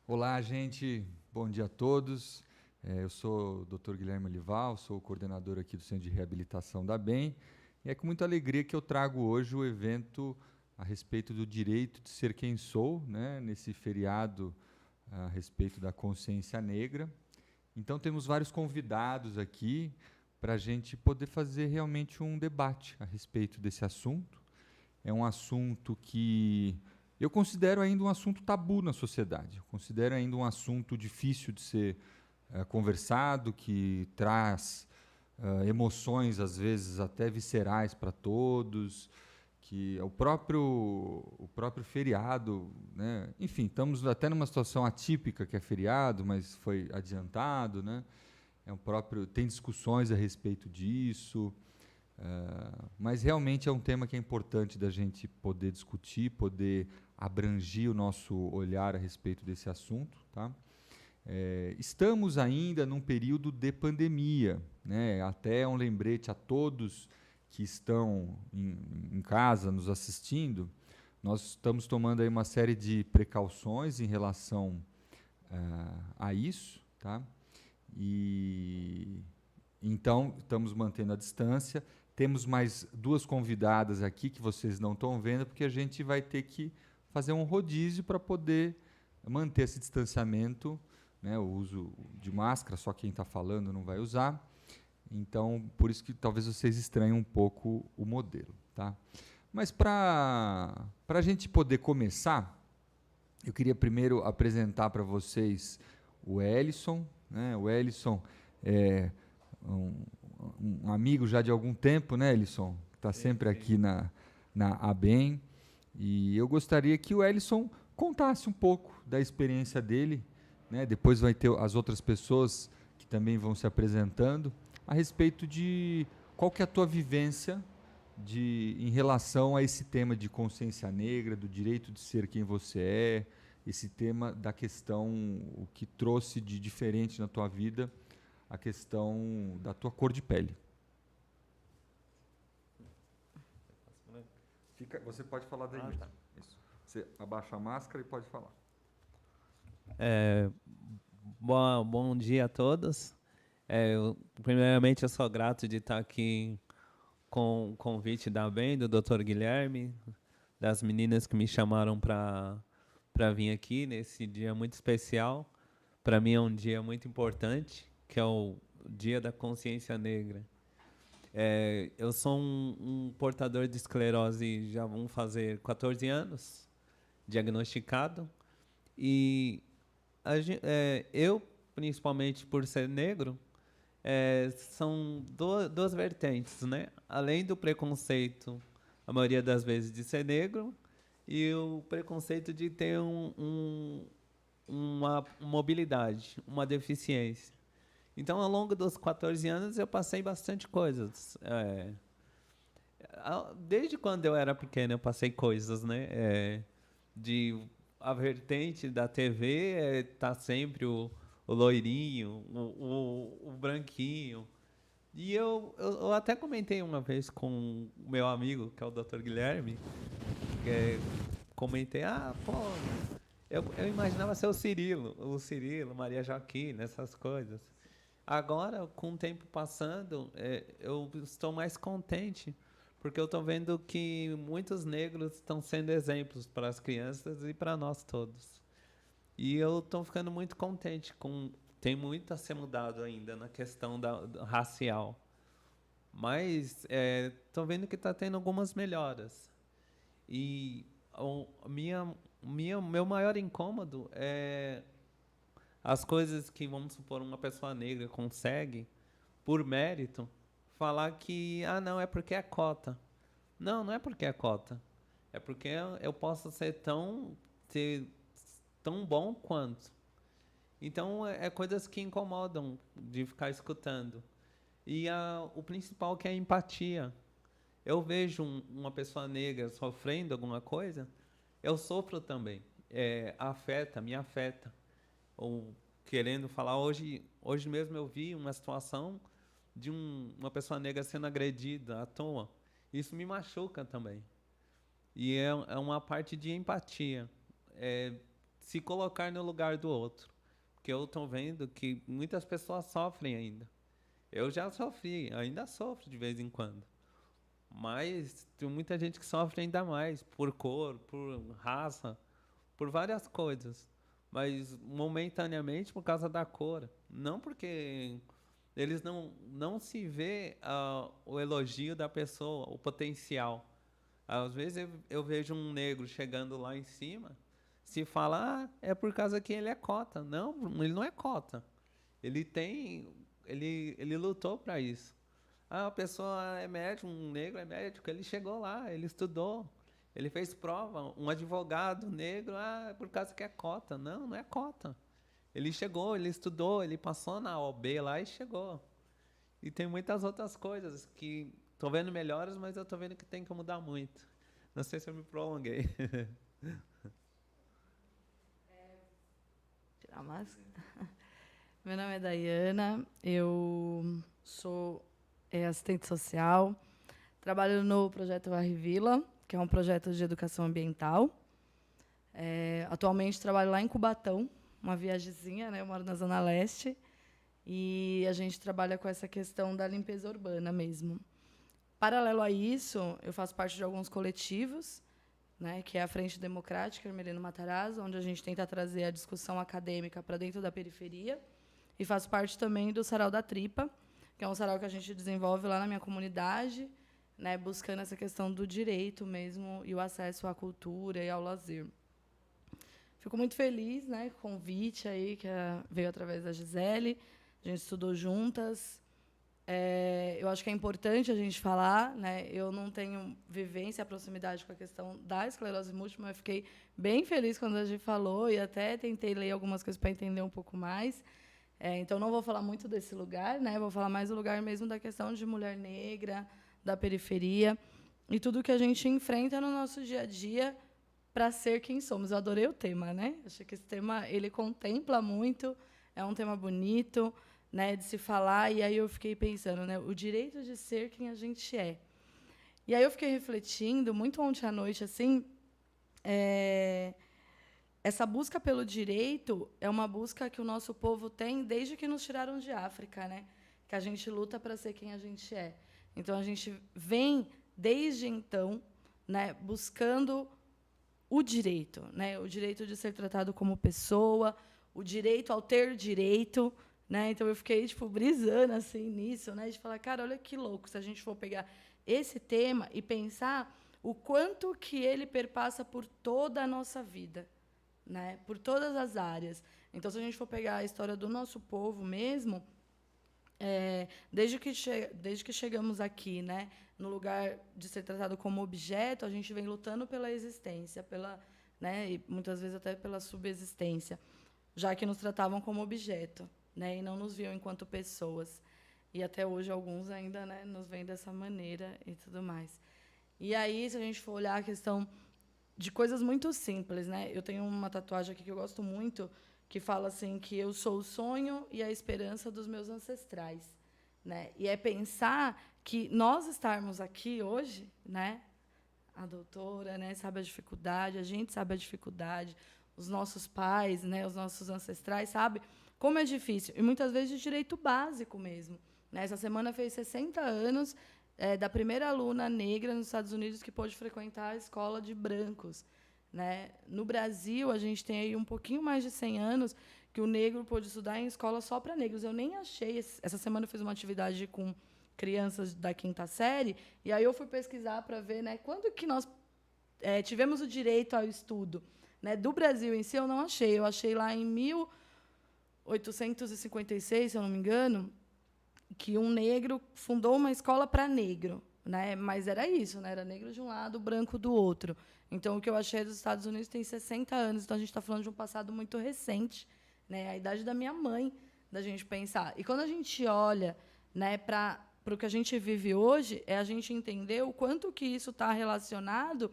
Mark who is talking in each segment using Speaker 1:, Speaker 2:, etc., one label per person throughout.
Speaker 1: Olá, gente. Bom dia a todos. Eu sou o Dr. Guilherme Olival, sou o coordenador aqui do Centro de Reabilitação da BEM. E é com muita alegria que eu trago hoje o evento a respeito do direito de ser quem sou, né, nesse feriado a respeito da consciência negra. Então, temos vários convidados aqui para a gente poder fazer realmente um debate a respeito desse assunto. É um assunto que eu considero ainda um assunto tabu na sociedade. Eu considero ainda um assunto difícil de ser conversado, que traz emoções, às vezes, até viscerais para todos, que é o próprio feriado, né? Enfim, estamos até numa situação atípica que é feriado, mas foi adiantado, né? Tem discussões a respeito disso. Mas realmente é um tema que é importante da gente poder discutir, poder abrangir o nosso olhar a respeito desse assunto. Tá? Estamos ainda num período de pandemia, né? Até um lembrete a todos que estão em casa nos assistindo. Nós estamos tomando aí uma série de precauções em relação a isso, tá? E então estamos mantendo a distância. Temos mais duas convidadas aqui que vocês não estão vendo, porque a gente vai ter que fazer um rodízio para poder manter esse distanciamento, né? O uso de máscara, só quem está falando não vai usar. Então, por isso que talvez vocês estranhem um pouco o modelo. Tá? Mas para a gente poder começar, eu queria primeiro apresentar para vocês o Ellison. Né? O Ellison é um, um amigo já de algum tempo, né, Ellison? Está
Speaker 2: Sim,
Speaker 1: sempre
Speaker 2: sim.
Speaker 1: aqui na ABEM. E eu gostaria que o Ellison contasse um pouco da experiência dele. Né? Depois vai ter as outras pessoas que também vão se apresentando a respeito de qual que é a tua vivência em relação a esse tema de consciência negra, do direito de ser quem você é, esse tema da questão, o que trouxe de diferente na tua vida, a questão da tua cor de pele. Você pode falar daí
Speaker 2: Ah,
Speaker 1: mesmo.
Speaker 2: tá.
Speaker 1: Isso. Você abaixa a máscara e pode falar.
Speaker 2: É, bom dia a todos. Primeiramente, eu sou grato de estar aqui com o convite da BEM, do Dr. Guilherme, das meninas que me chamaram para vir aqui nesse dia muito especial. Para mim é um dia muito importante, que é o Dia da Consciência Negra. Eu sou um portador de esclerose, já vão fazer 14 anos, diagnosticado. E eu, principalmente por ser negro, são duas vertentes, né? Além do preconceito, a maioria das vezes, de ser negro, e o preconceito de ter uma mobilidade, uma deficiência. Então, ao longo dos 14 anos, eu passei bastante coisas. Desde quando eu era pequeno, eu passei coisas, né? De a vertente da TV tá sempre o loirinho, o branquinho. E eu até comentei uma vez com o meu amigo, que é o Dr. Guilherme, comentei, pô, eu imaginava ser o Cirilo, Maria Joaquina, essas coisas. Agora, com o tempo passando, eu estou mais contente, porque eu estou vendo que muitos negros estão sendo exemplos para as crianças e para nós todos. E eu estou ficando muito contente com. Tem muito a ser mudado ainda na questão da racial, mas estou vendo que está tendo algumas melhoras. E meu maior incômodo é as coisas que, vamos supor, uma pessoa negra consegue, por mérito, falar que, não, é porque é cota. Não, não é porque é cota. É porque eu posso ser tão bom quanto. Então, é coisas que incomodam de ficar escutando. E o principal que é a empatia. Eu vejo uma pessoa negra sofrendo alguma coisa, eu sofro também. Me afeta. Ou querendo falar, hoje mesmo eu vi uma situação de uma pessoa negra sendo agredida à toa. Isso me machuca também. E é uma parte de empatia. se colocar no lugar do outro. Porque eu estou vendo que muitas pessoas sofrem ainda. Eu já sofri, ainda sofro de vez em quando. Mas tem muita gente que sofre ainda mais por cor, por raça, por várias coisas. Mas momentaneamente por causa da cor. Não porque eles não se vê o elogio da pessoa, o potencial. Às vezes eu vejo um negro chegando lá em cima, se fala, é por causa que ele é cota. Não, ele não é cota. Ele lutou para isso. A pessoa é médico, um negro é médico, ele chegou lá, ele estudou, ele fez prova, um advogado negro, é por causa que é cota. Não, não é cota. Ele chegou, ele estudou, ele passou na OB lá e chegou. E tem muitas outras coisas que estou vendo melhores, mas eu estou vendo que tem que mudar muito. Não sei se eu me prolonguei.
Speaker 3: Tirar a máscara. Meu nome é Daiana, eu sou assistente social, trabalho no projeto Varre Vila, que é um projeto de educação ambiental. Atualmente trabalho lá em Cubatão, uma viagemzinha, né? Eu moro na Zona Leste, e a gente trabalha com essa questão da limpeza urbana mesmo. Paralelo a isso, eu faço parte de alguns coletivos, né, que é a Frente Democrática Hermelino Matarazzo, onde a gente tenta trazer a discussão acadêmica para dentro da periferia, e faço parte também do Sarau da Tripa, que é um sarau que a gente desenvolve lá na minha comunidade, né, buscando essa questão do direito mesmo e o acesso à cultura e ao lazer. Fico muito feliz, né, com o convite aí que veio através da Gisele. A gente estudou juntas. Eu acho que é importante a gente falar, né? Eu não tenho vivência, proximidade com a questão da esclerose múltipla, mas fiquei bem feliz quando a gente falou e até tentei ler algumas coisas para entender um pouco mais. Então, não vou falar muito desse lugar, né? Vou falar mais do lugar mesmo da questão de mulher negra, da periferia e tudo que a gente enfrenta no nosso dia a dia para ser quem somos. Eu adorei o tema, né? Acho que esse tema ele contempla muito, é um tema bonito, né, de se falar, e aí eu fiquei pensando, né, o direito de ser quem a gente é. E aí eu fiquei refletindo, muito ontem à noite, assim, essa busca pelo direito é uma busca que o nosso povo tem desde que nos tiraram de África, né, que a gente luta para ser quem a gente é. Então, a gente vem, desde então, né, buscando o direito, né, o direito de ser tratado como pessoa, o direito ao ter direito, né? Então, eu fiquei brisando assim, nisso, né? De falar, cara, olha que louco, se a gente for pegar esse tema e pensar o quanto que ele perpassa por toda a nossa vida, né? Por todas as áreas. Então, se a gente for pegar a história do nosso povo mesmo, desde que chegamos aqui, né, no lugar de ser tratado como objeto, a gente vem lutando pela existência, né, e muitas vezes até pela subsistência, já que nos tratavam como objeto, né, e não nos viam enquanto pessoas. E até hoje alguns ainda, né, nos veem dessa maneira e tudo mais. E aí, se a gente for olhar a questão de coisas muito simples, né, eu tenho uma tatuagem aqui que eu gosto muito, que fala assim que eu sou o sonho e a esperança dos meus ancestrais, né? E é pensar que nós estarmos aqui hoje, né, a doutora, né, sabe a dificuldade, a gente sabe a dificuldade, os nossos pais, né, os nossos ancestrais, sabe como é difícil, e muitas vezes de direito básico mesmo, né? Essa semana fez 60 anos da primeira aluna negra nos Estados Unidos que pôde frequentar a escola de brancos, né? No Brasil, a gente tem aí um pouquinho mais de 100 anos que o negro pôde estudar em escola só para negros. Eu nem achei. Essa semana eu fiz uma atividade com crianças da 5ª série, e aí eu fui pesquisar para ver, né, quando que nós tivemos o direito ao estudo, né? Do Brasil em si, eu não achei. Eu achei lá em 1856, se eu não me engano, que um negro fundou uma escola para negro, né? Mas era isso, né? Era negro de um lado, branco do outro. Então, o que eu achei dos Estados Unidos tem 60 anos, então a gente está falando de um passado muito recente, né? A idade da minha mãe, da gente pensar. E quando a gente olha, né, para o que a gente vive hoje, é a gente entender o quanto que isso está relacionado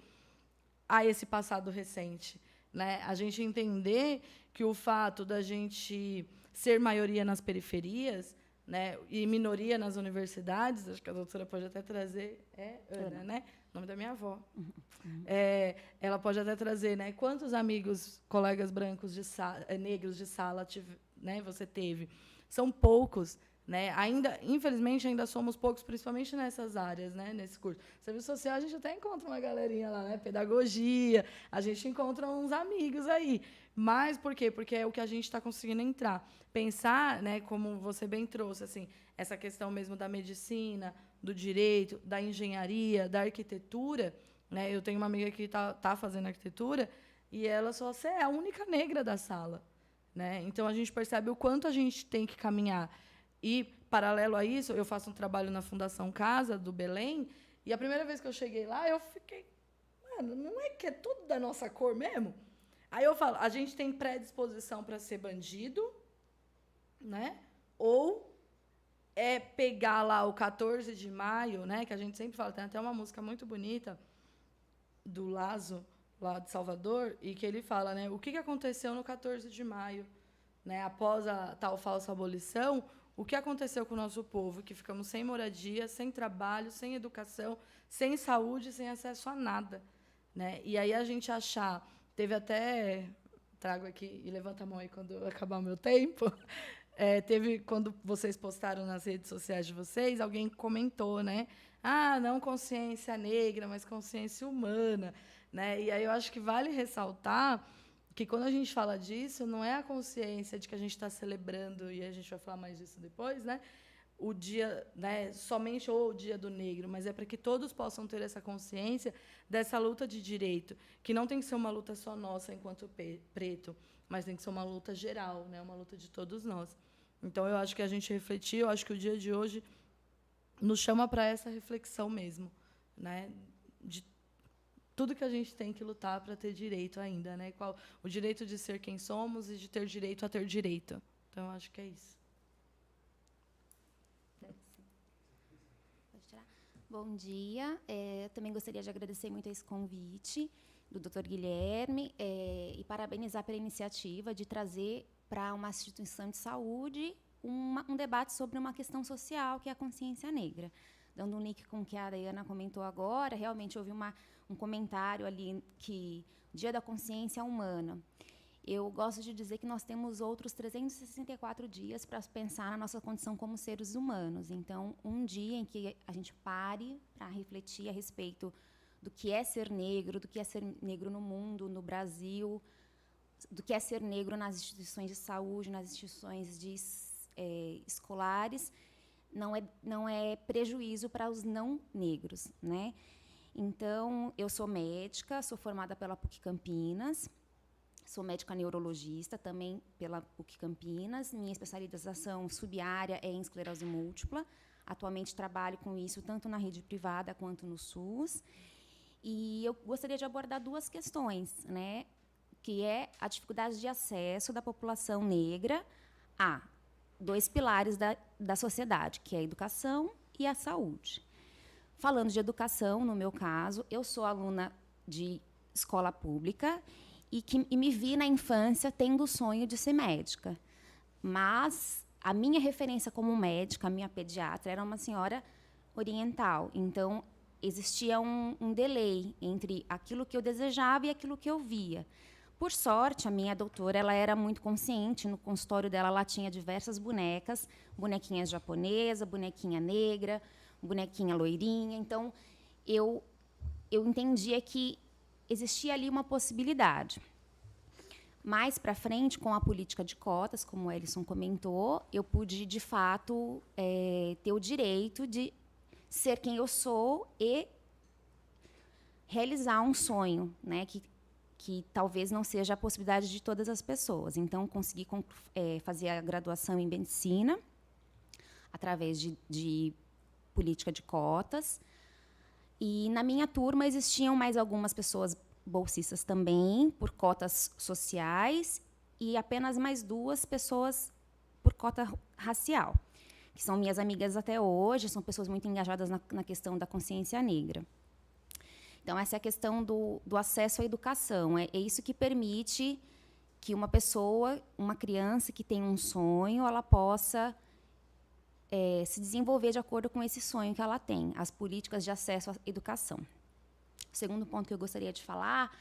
Speaker 3: a esse passado recente, né? A gente entender que o fato da gente ser maioria nas periferias, né, e minoria nas universidades, acho que a doutora pode até trazer, Ana, né? O nome da minha avó. Ela pode até trazer, né? Quantos amigos, colegas brancos negros de sala né, você teve? São poucos, né? Ainda, infelizmente, ainda somos poucos, principalmente nessas áreas, né? Nesse curso. Serviço social, a gente até encontra uma galerinha lá, né? Pedagogia, a gente encontra uns amigos aí. Mas por quê? Porque é o que a gente está conseguindo entrar. Pensar, né, como você bem trouxe, assim, essa questão mesmo da medicina, do direito, da engenharia, da arquitetura, né? Eu tenho uma amiga que tá fazendo arquitetura e ela só é a única negra da sala, né? Então a gente percebe o quanto a gente tem que caminhar. E paralelo a isso, eu faço um trabalho na Fundação Casa do Belém e a primeira vez que eu cheguei lá, eu fiquei, mano, não é que é tudo da nossa cor mesmo? Aí eu falo, a gente tem predisposição para ser bandido, né? Ou é pegar lá o 14 de maio, né, que a gente sempre fala, tem até uma música muito bonita do Lazo, lá de Salvador, e que ele fala, né, o que aconteceu no 14 de maio, né, após a tal falsa abolição, o que aconteceu com o nosso povo, que ficamos sem moradia, sem trabalho, sem educação, sem saúde, sem acesso a nada, né? E aí a gente achar, teve até, trago aqui e levanta a mão aí quando acabar o meu tempo. Teve, quando vocês postaram nas redes sociais de vocês, alguém comentou, né? Ah, não consciência negra, mas consciência humana, né? E aí eu acho que vale ressaltar que quando a gente fala disso, não é a consciência de que a gente está celebrando, e a gente vai falar mais disso depois, né? O dia, né, somente o dia do negro, mas é para que todos possam ter essa consciência dessa luta de direito, que não tem que ser uma luta só nossa enquanto preto, mas tem que ser uma luta geral, né, uma luta de todos nós. Então, eu acho que a gente refletir, eu acho que o dia de hoje nos chama para essa reflexão mesmo, né, de tudo que a gente tem que lutar para ter direito ainda, né? O direito de ser quem somos e de ter direito a ter direito. Então, eu acho que é isso.
Speaker 4: Bom dia. Eu também gostaria de agradecer muito esse convite do Dr. Guilherme e parabenizar pela iniciativa de trazer para uma instituição de saúde um debate sobre uma questão social, que é a consciência negra. Dando um link com o que a Dayana comentou agora, realmente houve um comentário ali que Dia da Consciência Humana. Eu gosto de dizer que nós temos outros 364 dias para pensar na nossa condição como seres humanos. Então, um dia em que a gente pare para refletir a respeito do que é ser negro no mundo, no Brasil, do que é ser negro nas instituições de saúde, nas instituições escolares, não é prejuízo para os não negros, né? Então, eu sou médica, sou formada pela PUC Campinas. Sou médica neurologista, também pela PUC Campinas. Minha especialização subárea é em esclerose múltipla. Atualmente trabalho com isso tanto na rede privada quanto no SUS. E eu gostaria de abordar duas questões, né, que é a dificuldade de acesso da população negra a dois pilares da sociedade, que é a educação e a saúde. Falando de educação, no meu caso, eu sou aluna de escola pública e me vi na infância tendo o sonho de ser médica. Mas a minha referência como médica, a minha pediatra, era uma senhora oriental. Então, existia um delay entre aquilo que eu desejava e aquilo que eu via. Por sorte, a minha doutora ela era muito consciente. No consultório dela, ela tinha diversas bonecas, bonequinhas japonesa, bonequinha negra, bonequinha loirinha. Então, eu entendia que existia ali uma possibilidade. Mais para frente, com a política de cotas, como o Ellison comentou, eu pude, de fato, ter o direito de ser quem eu sou e realizar um sonho, né, que talvez não seja a possibilidade de todas as pessoas. Então, consegui fazer a graduação em medicina através de política de cotas. E, na minha turma, existiam mais algumas pessoas bolsistas também, por cotas sociais, e apenas mais duas pessoas por cota racial, que são minhas amigas até hoje, são pessoas muito engajadas na questão da consciência negra. Então, essa é a questão do acesso à educação. É isso que permite que uma pessoa, uma criança que tem um sonho, ela possa se desenvolver de acordo com esse sonho que ela tem, as políticas de acesso à educação. O segundo ponto que eu gostaria de falar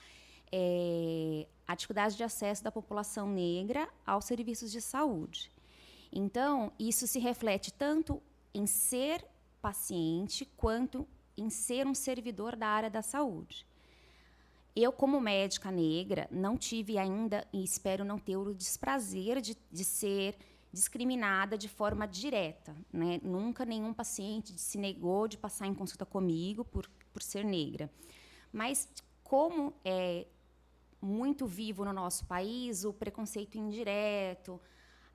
Speaker 4: é a dificuldade de acesso da população negra aos serviços de saúde. Então, isso se reflete tanto em ser paciente quanto em ser um servidor da área da saúde. Eu, como médica negra, não tive ainda, e espero não ter, o desprazer de ser discriminada de forma direta, né? Nunca nenhum paciente se negou de passar em consulta comigo por ser negra. Mas, como é muito vivo no nosso país, o preconceito indireto,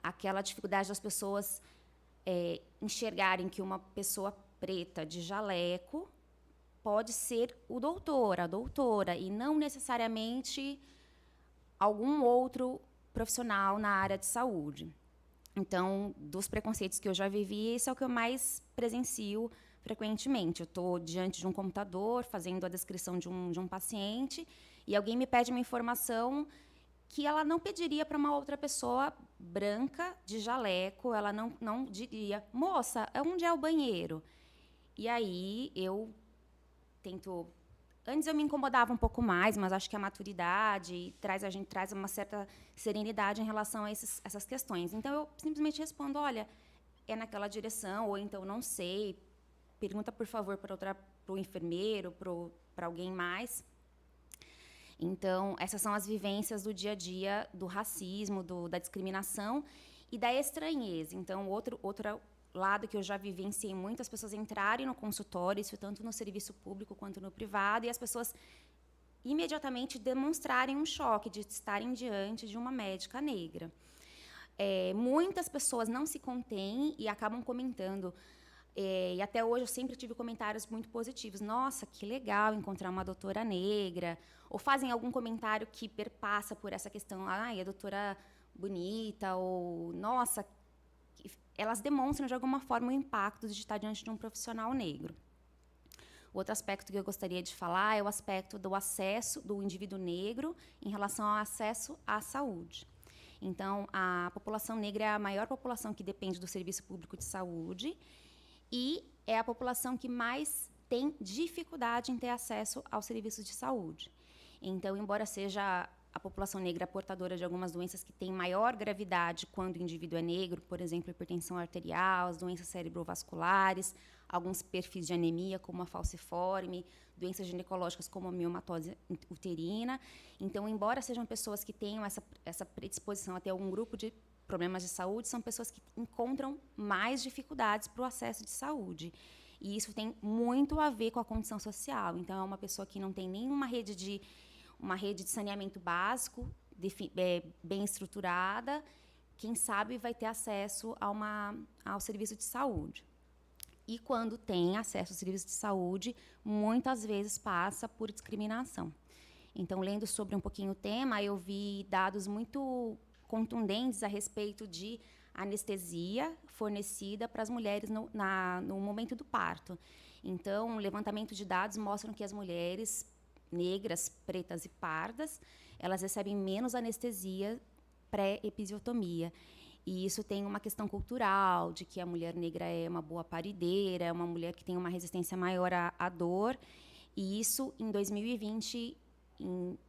Speaker 4: aquela dificuldade das pessoas enxergarem que uma pessoa preta de jaleco pode ser o doutor, a doutora, e não necessariamente algum outro profissional na área de saúde. Então, dos preconceitos que eu já vivi, esse é o que eu mais presencio frequentemente. Eu estou diante de um computador, fazendo a descrição de um paciente, e alguém me pede uma informação que ela não pediria para uma outra pessoa branca, de jaleco. Ela não diria, moça, onde é o banheiro? E aí eu tento... Antes eu me incomodava um pouco mais, mas acho que a maturidade a gente traz uma certa serenidade em relação a essas questões. Então, eu simplesmente respondo, olha, é naquela direção, ou então não sei, pergunta, por favor, para o enfermeiro, para alguém mais. Então, essas são as vivências do dia a dia do racismo, da discriminação e da estranheza. Então, outro lado que eu já vivenciei muito, as pessoas entrarem no consultório, isso tanto no serviço público quanto no privado, e as pessoas imediatamente demonstrarem um choque de estarem diante de uma médica negra. Muitas pessoas não se contêm e acabam comentando, e até hoje eu sempre tive comentários muito positivos. Nossa, que legal encontrar uma doutora negra. Ou fazem algum comentário que perpassa por essa questão, a doutora bonita, ou nossa... Elas demonstram, de alguma forma, o impacto de estar diante de um profissional negro. Outro aspecto que eu gostaria de falar é o aspecto do acesso do indivíduo negro em relação ao acesso à saúde. Então, a população negra é a maior população que depende do serviço público de saúde e é a população que mais tem dificuldade em ter acesso aos serviços de saúde. Então, embora seja a população negra portadora de algumas doenças que têm maior gravidade quando o indivíduo é negro, por exemplo, hipertensão arterial, as doenças cerebrovasculares, alguns perfis de anemia, como a falciforme, doenças ginecológicas como a miomatose uterina. Então, embora sejam pessoas que tenham essa predisposição a ter algum grupo de problemas de saúde, são pessoas que encontram mais dificuldades para o acesso de saúde. E isso tem muito a ver com a condição social. Então, é uma pessoa que não tem nenhuma rede de saneamento básico, bem estruturada, quem sabe vai ter acesso ao serviço de saúde. E quando tem acesso ao serviço de saúde, muitas vezes passa por discriminação. Então, lendo sobre um pouquinho o tema, eu vi dados muito contundentes a respeito de anestesia fornecida para as mulheres no momento do parto. Então, o levantamento de dados mostram que as mulheres negras, pretas e pardas, elas recebem menos anestesia pré-episiotomia. E isso tem uma questão cultural, de que a mulher negra é uma boa parideira, é uma mulher que tem uma resistência maior à dor, e isso, em 2020,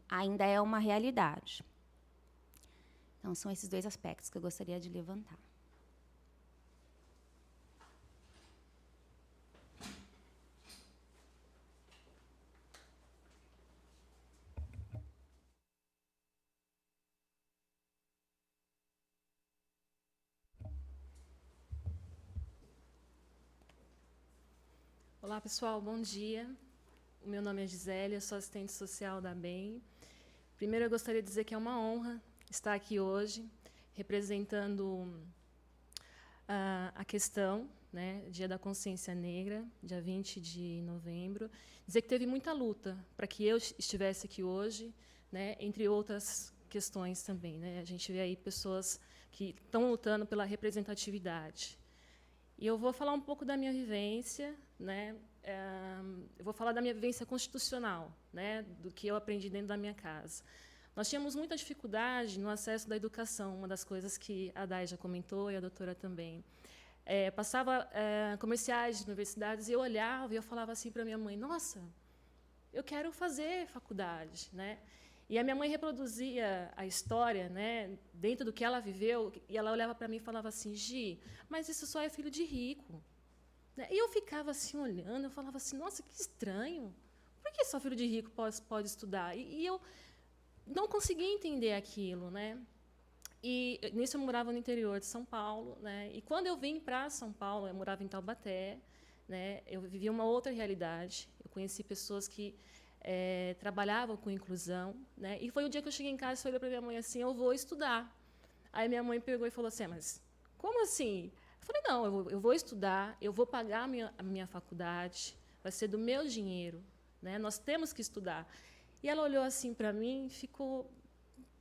Speaker 4: ainda é uma realidade. Então, são esses dois aspectos que eu gostaria de levantar.
Speaker 5: Olá, pessoal, bom dia. O meu nome é Gisélia, sou assistente social da ABEM. Primeiro, eu gostaria de dizer que é uma honra estar aqui hoje, representando a questão, né, Dia da Consciência Negra, dia 20 de novembro. Dizer que teve muita luta para que eu estivesse aqui hoje, né, entre outras questões também, né? A gente vê aí pessoas que estão lutando pela representatividade. E eu vou falar um pouco da minha vivência, né? Eu vou falar da minha vivência constitucional, né? Do que eu aprendi dentro da minha casa. Nós tínhamos muita dificuldade no acesso da educação, uma das coisas que a Dai já comentou e a doutora também. passava comerciais de universidades, e eu olhava e eu falava assim para minha mãe: nossa, eu quero fazer faculdade, né? E a minha mãe reproduzia a história, né, dentro do que ela viveu, e ela olhava para mim e falava assim: Gi, mas isso só é filho de rico. Né? E eu ficava assim olhando, eu falava assim: nossa, que estranho. Por que só filho de rico pode estudar? E eu não conseguia entender aquilo, né? E nisso eu morava no interior de São Paulo, né? E quando eu vim para São Paulo, eu morava em Taubaté, né? Eu vivia uma outra realidade. Eu conheci pessoas que trabalhavam com inclusão, né? E foi um dia que eu cheguei em casa e falei para minha mãe assim: eu vou estudar. Aí minha mãe pegou e falou assim: mas como assim? Eu falei: não, eu vou estudar, eu vou pagar a minha faculdade, vai ser do meu dinheiro, né? Nós temos que estudar. E ela olhou assim para mim e ficou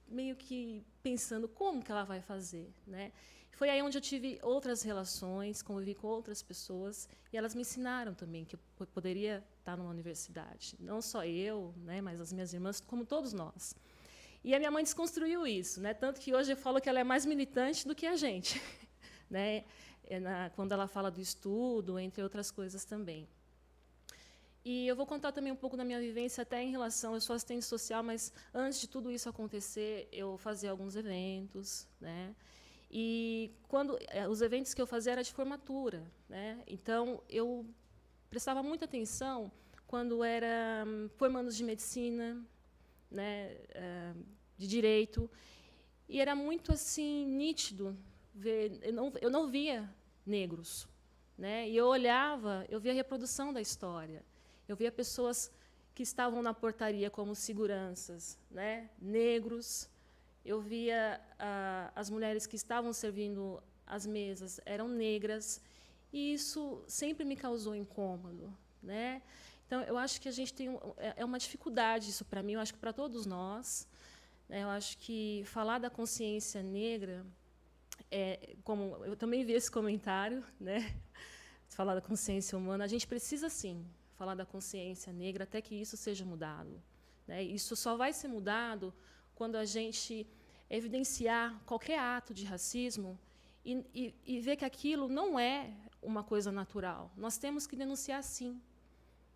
Speaker 5: meio que pensando como que ela vai fazer, né? Foi aí onde eu tive outras relações, convivi com outras pessoas, e elas me ensinaram também que eu poderia estar numa universidade. Não só eu, né, mas as minhas irmãs, como todos nós. E a minha mãe desconstruiu isso, né? Tanto que hoje eu falo que ela é mais militante do que a gente, né? Quando ela fala do estudo, entre outras coisas também. E eu vou contar também um pouco da minha vivência até em relação... Eu sou assistente social, mas antes de tudo isso acontecer, eu fazia alguns eventos, né? E os eventos que eu fazia eram de formatura, né? Então, eu prestava muita atenção quando era formandos de medicina, né? De direito, e era muito assim nítido ver... Eu não via negros, né? E eu olhava, eu via a reprodução da história. Eu via pessoas que estavam na portaria como seguranças, né? Negros. Eu via as mulheres que estavam servindo as mesas, eram negras. E isso sempre me causou incômodo, né? Então, eu acho que a gente tem uma dificuldade, isso para mim, eu acho que para todos nós. Né? Eu acho que falar da consciência negra, como eu também vi esse comentário, né? Falar da consciência humana, a gente precisa, sim, falar da consciência negra até que isso seja mudado. Né? Isso só vai ser mudado quando a gente evidenciar qualquer ato de racismo e ver que aquilo não é uma coisa natural. Nós temos que denunciar, sim.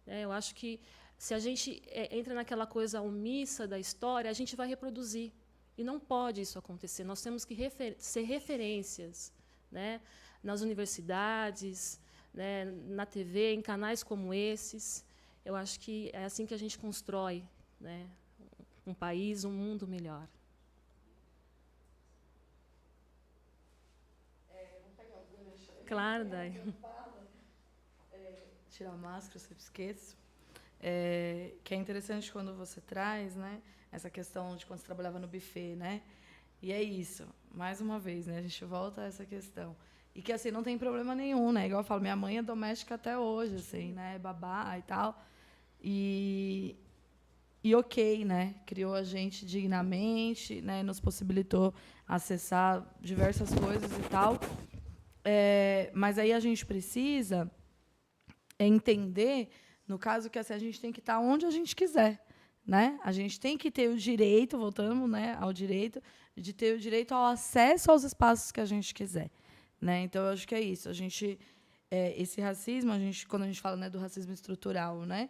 Speaker 5: Eu acho que, se a gente entra naquela coisa omissa da história, a gente vai reproduzir. E não pode isso acontecer. Nós temos que ser referências, né? Nas universidades, né? Na TV, em canais como esses. Eu acho que é assim que a gente constrói, né? Um país, um mundo melhor. Claro, Dai.
Speaker 3: Tirar a máscara, eu sempre esqueço. Que é interessante quando você traz, né, essa questão de quando você trabalhava no buffet, né? E é isso, mais uma vez, né, a gente volta a essa questão. E que, assim, não tem problema nenhum, né? Igual eu falo, minha mãe é doméstica até hoje, assim, né? Babá e tal. E ok, né? Criou a gente dignamente, né? Nos possibilitou acessar diversas coisas e tal. Mas aí a gente precisa entender, no caso, que assim, a gente tem que estar onde a gente quiser. Né? A gente tem que ter o direito, voltando, né, ao direito, de ter o direito ao acesso aos espaços que a gente quiser. Né? Então, eu acho que é isso. A gente, esse racismo, quando a gente fala, né, do racismo estrutural, né,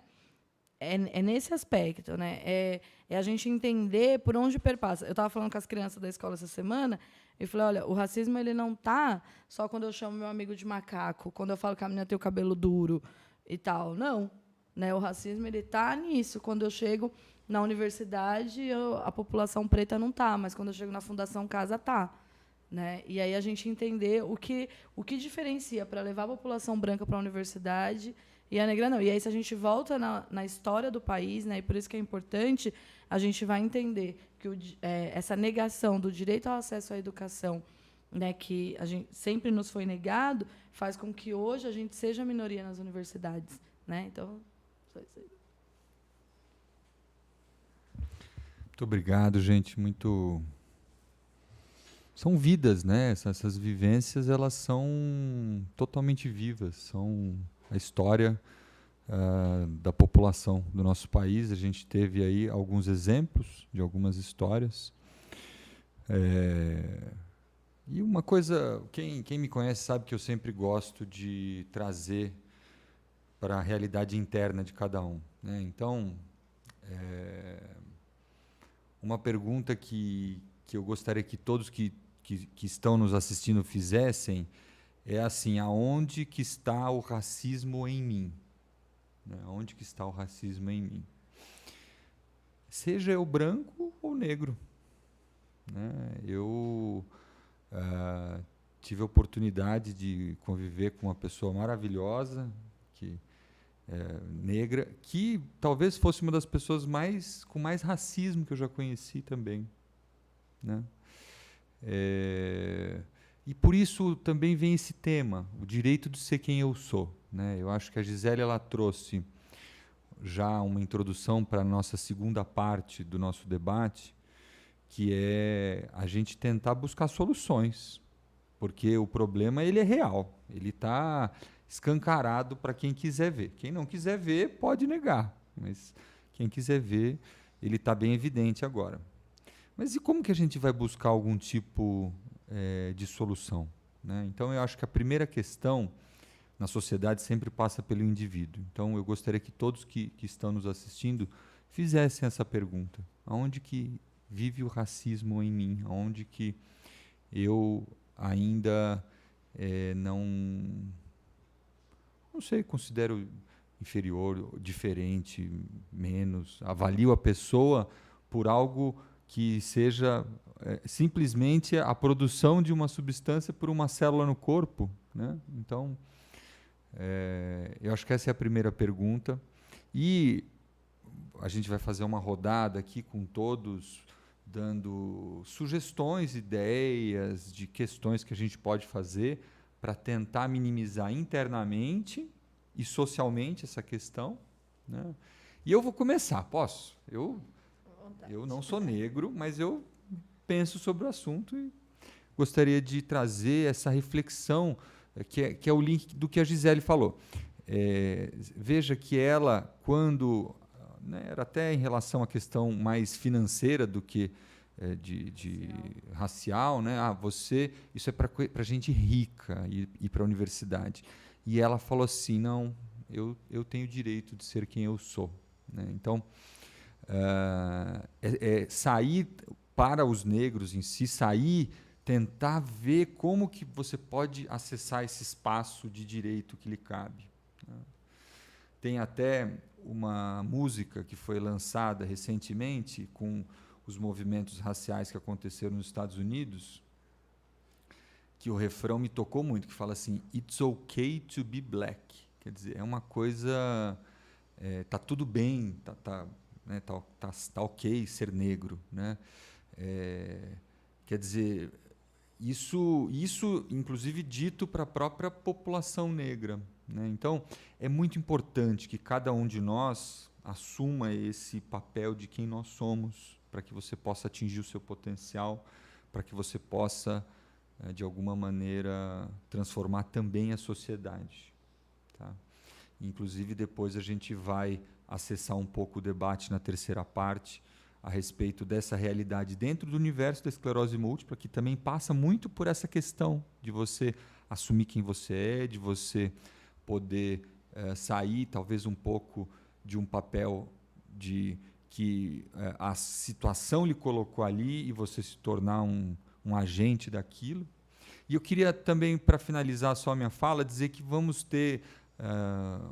Speaker 3: é nesse aspecto, né? É a gente entender por onde perpassa. Eu estava falando com as crianças da escola essa semana e falei: olha, o racismo ele não está só quando eu chamo meu amigo de macaco, quando eu falo que a menina tem o cabelo duro e tal. Não. Né? O racismo ele está nisso. Quando eu chego na universidade, a população preta não está, mas quando eu chego na Fundação Casa, está. Né? E aí a gente entender o que diferencia para levar a população branca para a universidade e a negra não. E aí, se a gente volta na história do país, né, e por isso que é importante, a gente vai entender que essa negação do direito ao acesso à educação, né, que a gente sempre nos foi negado, faz com que hoje a gente seja minoria nas universidades. Né? Então, só isso aí.
Speaker 1: Muito obrigado, gente. São vidas, né? Essas vivências, elas são totalmente vivas, são a história da população do nosso país. A gente teve aí alguns exemplos de algumas histórias. E uma coisa, quem me conhece sabe que eu sempre gosto de trazer para a realidade interna de cada um, né? Então, uma pergunta que eu gostaria que todos que estão nos assistindo fizessem é assim: aonde que está o racismo em mim? Né? Aonde que está o racismo em mim? Seja eu branco ou negro, né? Eu tive a oportunidade de conviver com uma pessoa maravilhosa, negra, que talvez fosse uma das pessoas com mais racismo que eu já conheci também, né? E por isso também vem esse tema, o direito de ser quem eu sou, né? Eu acho que a Gisele ela trouxe já uma introdução para a nossa segunda parte do nosso debate, que é a gente tentar buscar soluções, porque o problema ele é real, ele está escancarado para quem quiser ver. Quem não quiser ver pode negar, mas quem quiser ver, ele está bem evidente agora. Mas e como que a gente vai buscar algum tipo de solução, né? Então eu acho que a primeira questão na sociedade sempre passa pelo indivíduo. Então eu gostaria que todos que estão nos assistindo fizessem essa pergunta: aonde que vive o racismo em mim? Aonde que eu ainda não sei, considero inferior, diferente, menos, avalio a pessoa por algo que seja simplesmente a produção de uma substância por uma célula no corpo, né? Então, eu acho que essa é a primeira pergunta. E a gente vai fazer uma rodada aqui com todos, dando sugestões, ideias de questões que a gente pode fazer para tentar minimizar internamente e socialmente essa questão, né? E eu vou começar, posso? Eu não sou negro, mas eu penso sobre o assunto e gostaria de trazer essa reflexão, que é o link do que a Gisele falou. Veja que ela, quando, né, era até em relação à questão mais financeira do que de racial, né? Isso é para gente rica ir para a universidade. E ela falou assim: não, eu tenho direito de ser quem eu sou, né? Então, sair para os negros em si, tentar ver como que você pode acessar esse espaço de direito que lhe cabe, né? Tem até uma música que foi lançada recentemente com os movimentos raciais que aconteceram nos Estados Unidos, que o refrão me tocou muito, que fala assim: "It's okay to be black". Quer dizer, é uma coisa, tá tudo bem, né, tá ok ser negro, né? Quer dizer, isso inclusive dito para a própria população negra, né? Então, é muito importante que cada um de nós assuma esse papel de quem nós somos, para que você possa atingir o seu potencial, para que você possa, de alguma maneira, transformar também a sociedade, tá? Inclusive, depois a gente vai acessar um pouco o debate na terceira parte a respeito dessa realidade dentro do universo da esclerose múltipla, que também passa muito por essa questão de você assumir quem você é, de você poder sair talvez um pouco de um papel de que a situação lhe colocou ali e você se tornar um agente daquilo. E eu queria também, para finalizar só a minha fala, dizer que vamos ter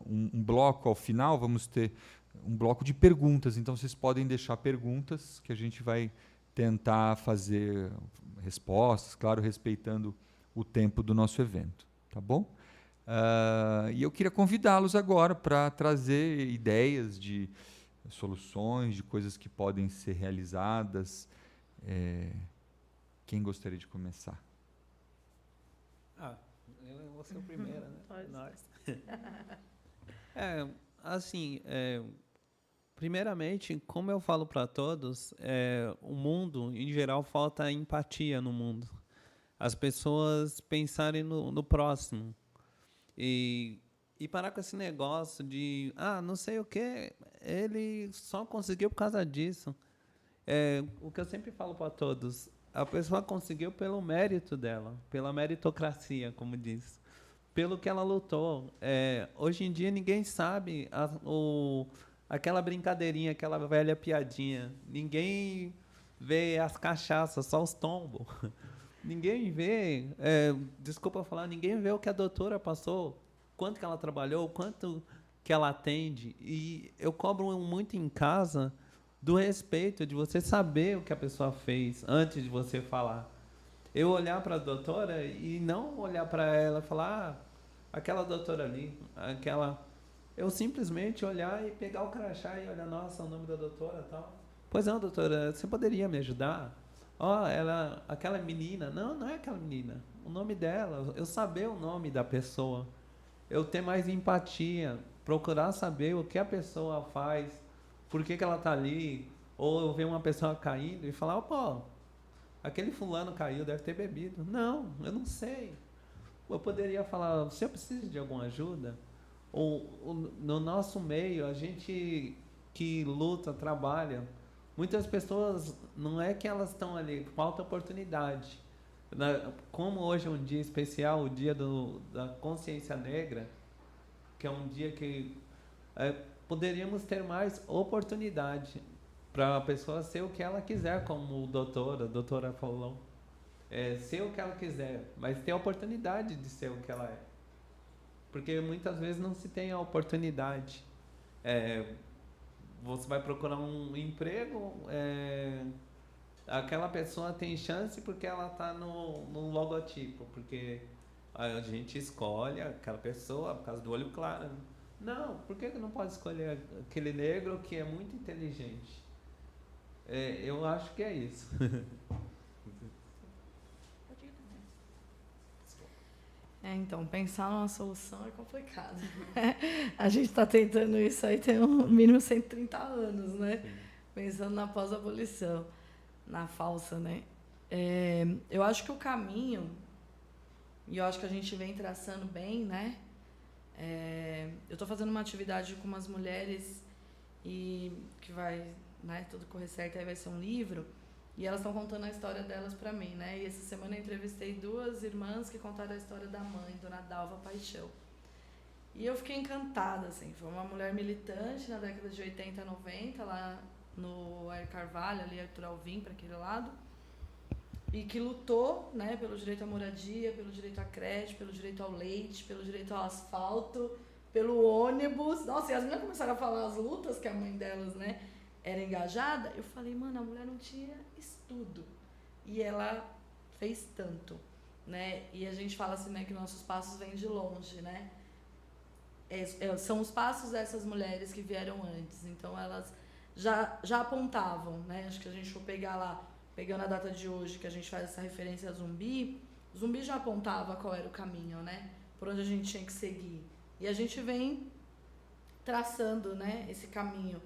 Speaker 1: um bloco ao final, vamos ter um bloco de perguntas. Então, vocês podem deixar perguntas que a gente vai tentar fazer respostas, claro, respeitando o tempo do nosso evento. Tá bom? E eu queria convidá-los agora para trazer ideias de soluções, de coisas que podem ser realizadas. Quem gostaria de começar?
Speaker 2: Eu vou ser o primeiro, né?
Speaker 3: Pode.
Speaker 2: Nós. Assim, primeiramente, como eu falo para todos, o mundo, em geral, falta empatia no mundo. As pessoas pensarem no próximo. E parar com esse negócio de, não sei o que, ele só conseguiu por causa disso. O que eu sempre falo para todos, a pessoa conseguiu pelo mérito dela, pela meritocracia, como diz, pelo que ela lutou. Hoje em dia ninguém sabe aquela brincadeirinha, aquela velha piadinha. Ninguém vê as cachaças, só os tombos. Ninguém vê, desculpa falar, ninguém vê o que a doutora passou, quanto que ela trabalhou, quanto que ela atende. E eu cobro muito em casa do respeito, de você saber o que a pessoa fez antes de você falar. Eu olhar para a doutora e não olhar para ela e falar, aquela doutora ali, aquela... Eu simplesmente olhar e pegar o crachá e olhar, nossa, o nome da doutora e tal. Pois não, doutora, você poderia me ajudar? Aquela menina. Não é aquela menina. O nome dela, eu saber o nome da pessoa. Eu ter mais empatia, procurar saber o que a pessoa faz, por que ela está ali. Ou eu ver uma pessoa caindo e falar, pô, aquele fulano caiu, deve ter bebido. Não, eu não sei. Eu poderia falar, você precisa de alguma ajuda? No nosso meio, a gente que luta, trabalha, muitas pessoas, não é que elas estão ali, falta oportunidade. Como hoje é um dia especial, o dia da consciência negra, que é um dia que poderíamos ter mais oportunidade para a pessoa ser o que ela quiser, como a doutora falou. Ser o que ela quiser, mas ter a oportunidade de ser o que ela é. Porque muitas vezes não se tem a oportunidade. Você vai procurar um emprego, aquela pessoa tem chance porque ela está no logotipo, porque a gente escolhe aquela pessoa por causa do olho claro. Não, por que não pode escolher aquele negro que é muito inteligente? Eu acho que é isso.
Speaker 3: Então, pensar numa solução é complicado. A gente está tentando isso aí tem no mínimo 130 anos, né? Sim. Pensando na pós-abolição, na falsa, né? Eu acho que o caminho, e eu acho que a gente vem traçando bem, né? Eu estou fazendo uma atividade com umas mulheres e que vai, né, tudo correr certo, aí vai ser um livro. E elas estão contando a história delas para mim, né? E essa semana eu entrevistei 2 irmãs que contaram a história da mãe, Dona Dalva Paixão. E eu fiquei encantada, assim. Foi uma mulher militante na década de 80, 90, lá no Air Carvalho, ali, Arthur Alvim, para aquele lado. E que lutou, né, pelo direito à moradia, pelo direito à creche, pelo direito ao leite, pelo direito ao asfalto, pelo ônibus. Nossa, e as meninas começaram a falar as lutas que a mãe delas, né, era engajada. Eu falei, mano, a mulher não tinha estudo. E ela fez tanto, né? E a gente fala assim, né, que nossos passos vêm de longe, né? São os passos dessas mulheres que vieram antes. Então, elas já apontavam, né? Acho que a gente for pegar lá, pegando a data de hoje, que a gente faz essa referência a Zumbi, Zumbi já apontava qual era o caminho, né? Por onde a gente tinha que seguir. E a gente vem traçando, né, esse caminho.